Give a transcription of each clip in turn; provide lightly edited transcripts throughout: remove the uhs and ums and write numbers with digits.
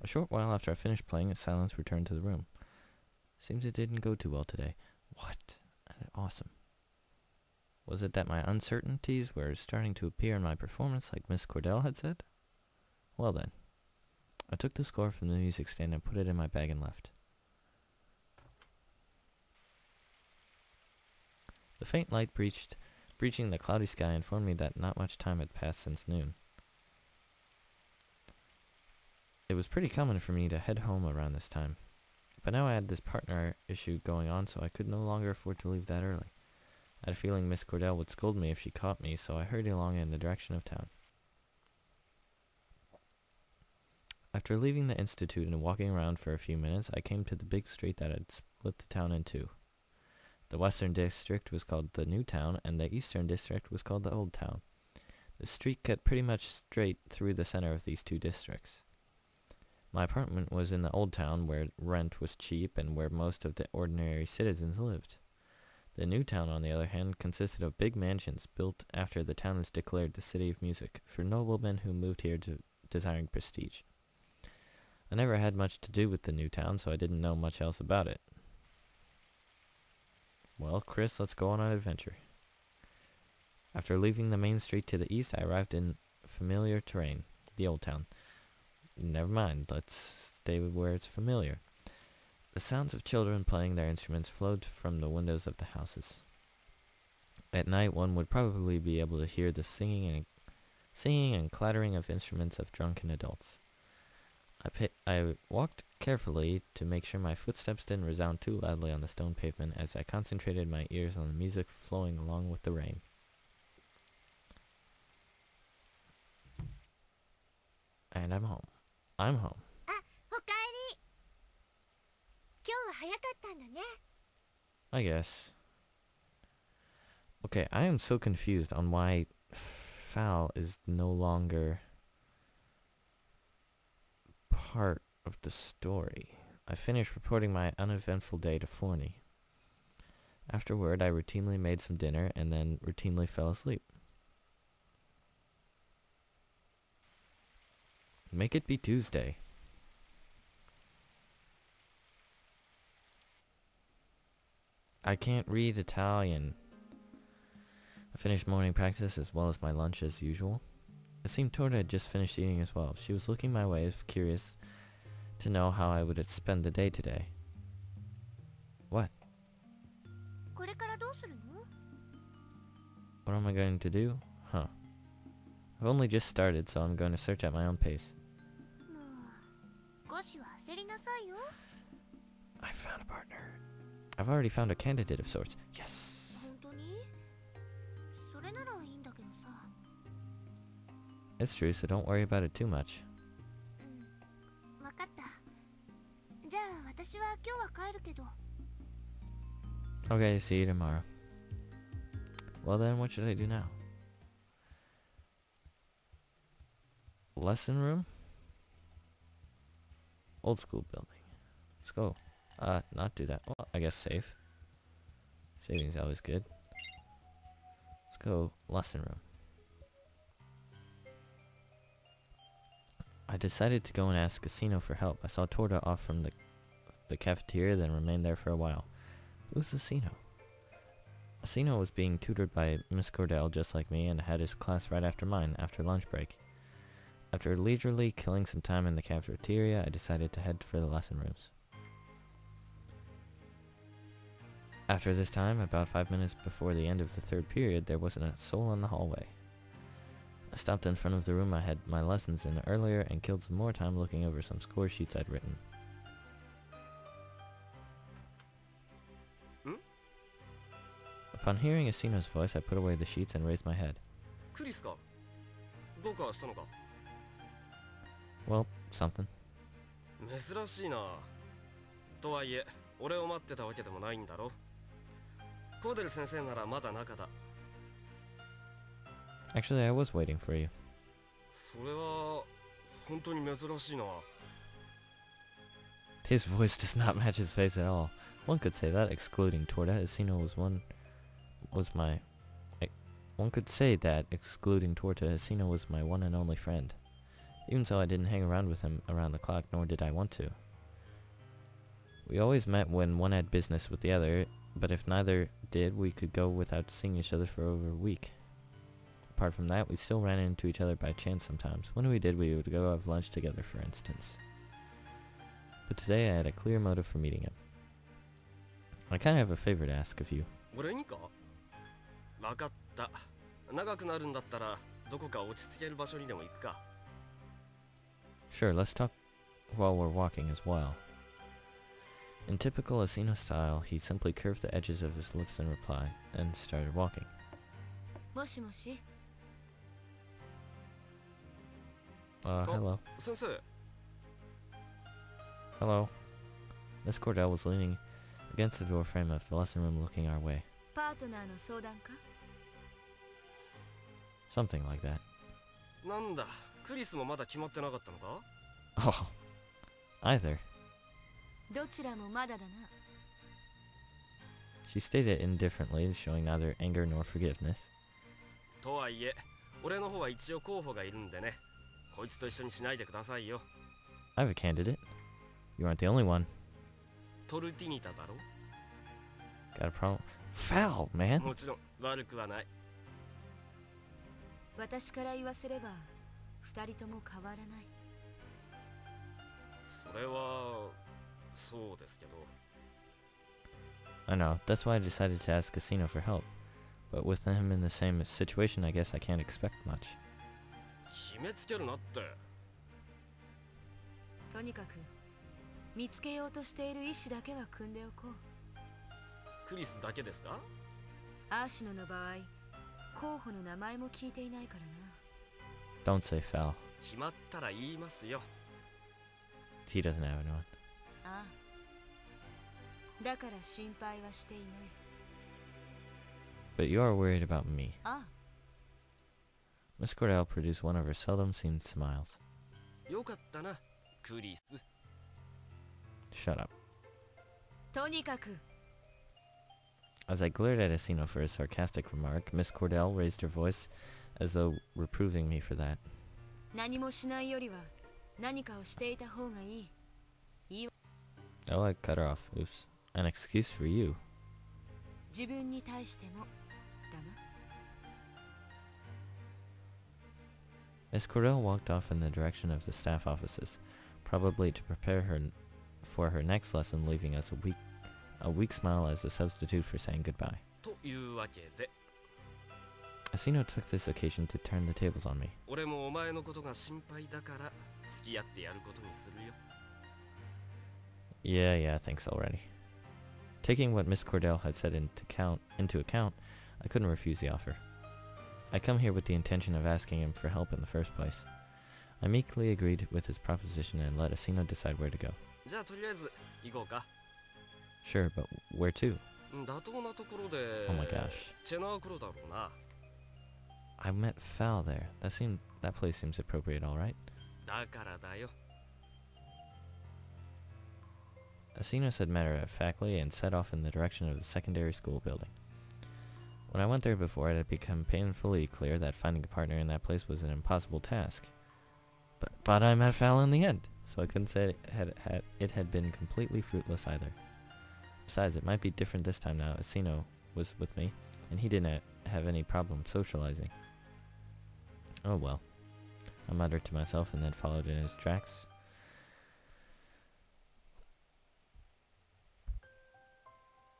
A short while after I finished playing, a silence returned to the room. Seems it didn't go too well today. What? Awesome. Was it that my uncertainties were starting to appear in my performance like Miss Cordell had said? Well then. I took the score from the music stand and put it in my bag and left. The faint light breaching the cloudy sky informed me that not much time had passed since noon. It was pretty common for me to head home around this time. But now I had this partner issue going on, so I could no longer afford to leave that early. I had a feeling Miss Cordell would scold me if she caught me, so I hurried along in the direction of town. After leaving the institute and walking around for a few minutes, I came to the big street that had split the town in two. The western district was called the New Town, and the eastern district was called the Old Town. The street cut pretty much straight through the center of these two districts. My apartment was in the Old Town, where rent was cheap and where most of the ordinary citizens lived. The New Town, on the other hand, consisted of big mansions built after the town was declared the city of music for noblemen who moved here desiring prestige. I never had much to do with the New Town, so I didn't know much else about it. Well, Chris, let's go on an adventure. After leaving the main street to the east, I arrived in familiar terrain, the Old Town. Never mind, let's stay where it's familiar. The sounds of children playing their instruments flowed from the windows of the houses. At night, one would probably be able to hear the singing and clattering of instruments of drunken adults. I walked carefully to make sure my footsteps didn't resound too loudly on the stone pavement as I concentrated my ears on the music flowing along with the rain. And I'm home. I'm home. I guess. Okay, I am so confused on why foul is no longer part of the story. I finished reporting my uneventful day to Forney. Afterward, I routinely made some dinner and then routinely fell asleep. Make it be Tuesday. I can't read Italian. I finished morning practice as well as my lunch as usual. It seemed Torta had just finished eating as well. She was looking my way, curious to know how I would spend the day today. What? What am I going to do? Huh. I've only just started, so I'm going to search at my own pace. I found a partner. I've already found a candidate of sorts. Yes! It's true, so don't worry about it too much. Okay, see you tomorrow. Well then, what should I do now? Lesson room? Old school building. Let's go. Not do that. Well, I guess save. Saving's always good. Let's go lesson room. I decided to go and ask Asino for help. I saw Torta off from the cafeteria, then remained there for a while. Who's Asino? Asino was being tutored by Miss Cordell just like me and had his class right after mine, after lunch break. After leisurely killing some time in the cafeteria, I decided to head for the lesson rooms. After this time, about 5 minutes before the end of the third period, there wasn't a soul in the hallway. I stopped in front of the room I had my lessons in earlier and killed some more time looking over some score sheets I'd written. Upon hearing Asino's voice, I put away the sheets and raised my head. Well, something. Actually, I was waiting for you. His voice does not match his face at all. One could say that, excluding Torta. Asino was my one and only friend. Even so, I didn't hang around with him around the clock, nor did I want to. We always met when one had business with the other, but if neither did, we could go without seeing each other for over a week. Apart from that, we still ran into each other by chance sometimes. When we did, we would go have lunch together, for instance. But today I had a clear motive for meeting him. I kind of have a favor to ask of you. Sure, let's talk while we're walking as well. In typical Asino style, he simply curved the edges of his lips in reply, and started walking. Hello. Hello. Miss Cordell was leaning against the door frame of the lesson room looking our way. Something like that. Oh, either. She stated indifferently, showing neither anger nor forgiveness. I have a candidate. You aren't the only one. Got a problem? Foul, man! I know, that's why I decided to ask Asino for help. But with him in the same situation, I guess I can't expect much. Don't say foul. He doesn't have anyone. But you are worried about me. Miss Cordell produced one of her seldom-seen smiles. Shut up. As I glared at Asino for his sarcastic remark, Miss Cordell raised her voice as though reproving me for that. Oh, I cut her off. Oops. An excuse for you. Miss Cordell walked off in the direction of the staff offices, probably to prepare her for her next lesson, leaving us a weak smile as a substitute for saying goodbye. Asino took this occasion to turn the tables on me. Yeah, thanks already. Taking what Miss Cordell had said into account, I couldn't refuse the offer. I come here with the intention of asking him for help in the first place. I meekly agreed with his proposition and let Asino decide where to go. Sure, but where to? Oh my gosh. I meant foul there. That place seems appropriate, alright? Asino said matter-of-factly and set off in the direction of the secondary school building. When I went there before, it had become painfully clear that finding a partner in that place was an impossible task. But I met foul in the end, so I couldn't say it had been completely fruitless either. Besides, it might be different this time now. Asino was with me, and he didn't have any problem socializing. Oh well. I muttered to myself and then followed in his tracks.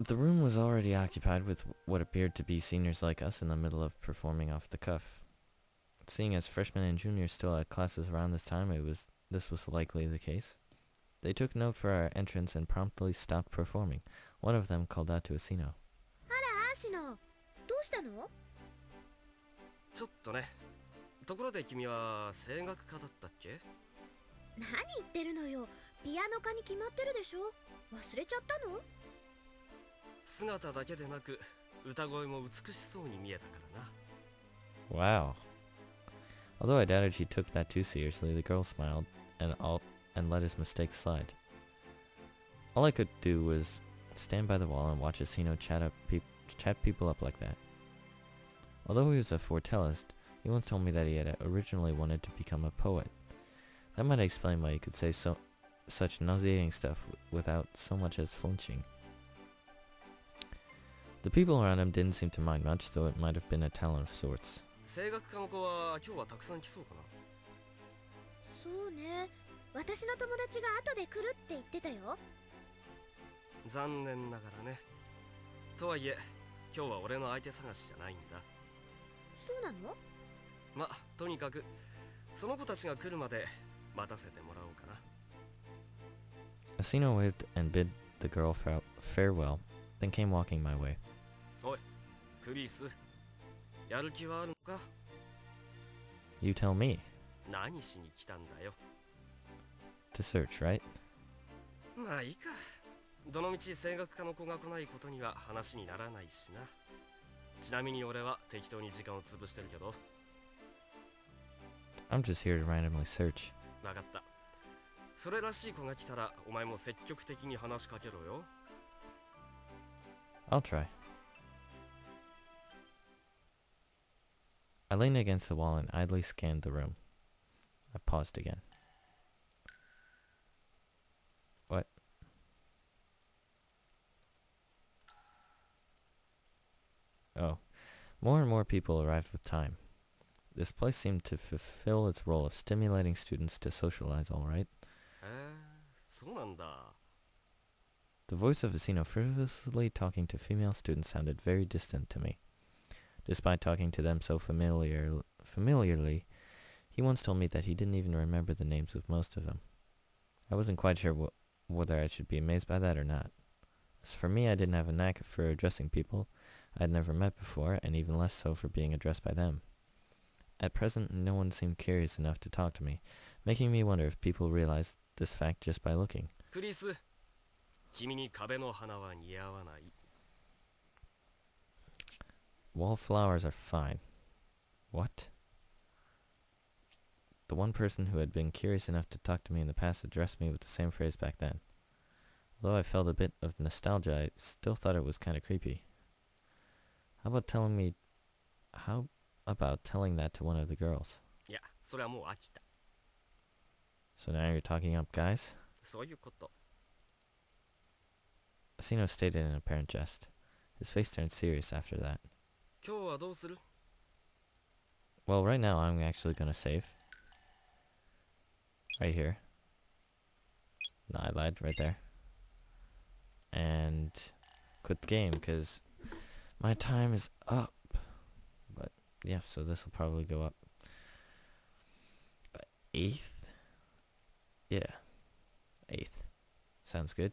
The room was already occupied with what appeared to be seniors like us in the middle of performing off the cuff. Seeing as freshmen and juniors still had classes around this time, this was likely the case. They took note for our entrance and promptly stopped performing. One of them called out to Asino. Asino, どうしたの? ちょっとね。ところで君は声楽家だったっけ? 何言ってるのよ。ピアノ科に決まってるでしょ。忘れちゃったの? 姿だけでなく歌声も美しそうに見えたからな。Wow. Although I doubted she took that too seriously, the girl smiled and let his mistake slide. All I could do was stand by the wall and watch Asino chat people up like that. Although he was a Fortellist, he once told me that he had originally wanted to become a poet. That might explain why you could say such nauseating stuff without so much as flinching. The people around him didn't seem to mind much, though it might have been a talent of sorts. 声楽科の子は今日はたくさん来そうかな。そうね、私の友達が後で来るって言ってたよ。残念ながらね。とはいえ今日は俺の相手探しじゃないんだ。そうなの？ま、とにかくその子たちが来るまで待たせてもらおうかな。Asino waved and bid the girl farewell, then came walking my way. おい、クリス、やる気はあるのか？ You tell me. 何しに来たんだよ。To search, right? まあいいか。どのみち声楽科の子が来ないことには話にならないしな。ちなみに俺は適当に時間を潰してるけど。I'm just here to randomly search. わかった。それらしい子が来たらお前も積極的に話しかけろよ。I'll try. I leaned against the wall and idly scanned the room. I paused again. What? Oh. More and more people arrived with time. This place seemed to fulfill its role of stimulating students to socialize all right. そうなんだ。 The voice of Asino frivolously talking to female students sounded very distant to me. Despite talking to them so familiarly, he once told me that he didn't even remember the names of most of them. I wasn't quite sure whether I should be amazed by that or not. As for me, I didn't have a knack for addressing people I had never met before, and even less so for being addressed by them. At present, no one seemed curious enough to talk to me, making me wonder if people realized this fact just by looking. クリス、君に壁の花は似合わない。 Wallflowers are fine. What? The one person who had been curious enough to talk to me in the past addressed me with the same phrase back then. Although I felt a bit of nostalgia, I still thought it was kind of creepy. How about telling that to one of the girls? いや、それはもう飽きた。 So now you're talking up guys? そういうこと。 Asino stated in apparent jest. His face turned serious after that. 今日はどうする？ Well, right now I'm actually gonna save. Right here. No, I lied. Right there. And quit the game, because my time is up. But, yeah, so this will probably go up. The 8th? Yeah. 8th. Sounds good.